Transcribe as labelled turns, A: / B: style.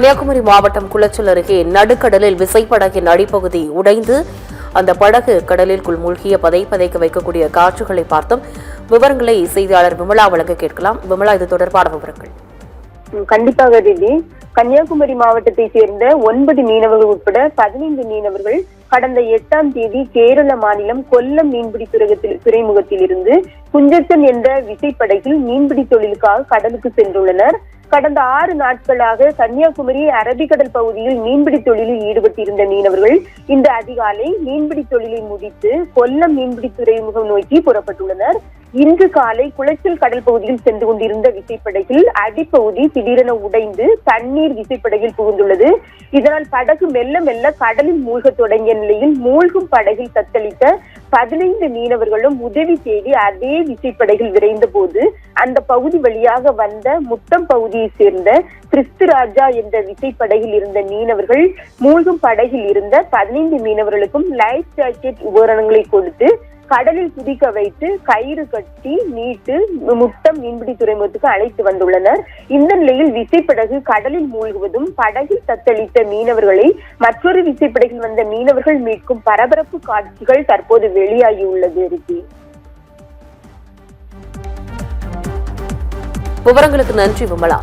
A: கன்னியாகுமரி மாவட்டம் குளச்சல் அருகே நடுக்கடலில் விசைப்படகின் அடிப்பகுதி உடைந்து அந்த படகு கடலிற்குள் மூழ்கிய பதைக்க வைக்கக்கூடிய காட்சிகளை பார்த்தோம். விவரங்களை செய்தியாளர் விமலா வழங்க கேட்கலாம். விமலா, இது தொடர்பான விவரங்கள்.
B: கண்டிப்பாக தீதி. கன்னியாகுமரி மாவட்டத்தை சேர்ந்த 9 மீனவர்கள் உட்பட 15 மீனவர்கள் கடந்த 8ஆம் தேதி கேரள மாநிலம் கொல்லம் மீன்பிடி துறைமுகத்தில் இருந்து குஞ்சச்சன் என்ற விசைப்படகில் மீன்பிடி தொழிலுக்காக கடலுக்கு சென்றுள்ளனர். கடந்த 6 நாட்களாக கன்னியாகுமரி அரபிக்கடல் பகுதியில் மீன்பிடி தொழிலில் ஈடுபட்டிருந்த மீனவர்கள் இந்த அதிகாலை மீன்பிடி தொழிலை முடித்து கொல்லம் மீன்பிடி துறைமுகம் நோக்கி புறப்பட்டுள்ளனர். இன்று காலை குளச்சல் கடல் பகுதியில் சென்று கொண்டிருந்த விசைப்படகில் அடிப்பகுதி திடீரென உடைந்து தண்ணீர் விசைப்படகில் புகுந்துள்ளது. இதனால் படகு மெல்ல மெல்ல கடலில் மூழ்க தொடங்கிய நிலையில் மூழ்கும் படகில் தத்தளித்த 15 மீனவர்களும் உதவி தேடி அதே விசைப்படகில் விரைந்த போது அந்த பகுதி வழியாக வந்த முட்டம் பகுதியை சேர்ந்த கிறிஸ்துராஜா என்ற விசைப்படகில் இருந்த மீனவர்கள் மூழ்கும் படகில் இருந்த 15 மீனவர்களுக்கும் லைஃப் ஜாக்கெட் உபகரணங்களை கொடுத்து கடலில் குதிக்க வைத்து கயிறு கட்டி மீட்டு முட்டம் மீன்பிடி துறைமுகத்துக்கு அழைத்து வந்துள்ளனர். இந்த நிலையில் விசைப்படகு கடலில் மூழ்குவதும் படகில் தத்தளித்த மீனவர்களை மற்றொரு விசைப்படகில் வந்த மீனவர்கள் மீட்கும் பரபரப்பு காட்சிகள் தற்போது வெளியாகியுள்ளது.
A: விவரங்களுக்கு நன்றி விமலா.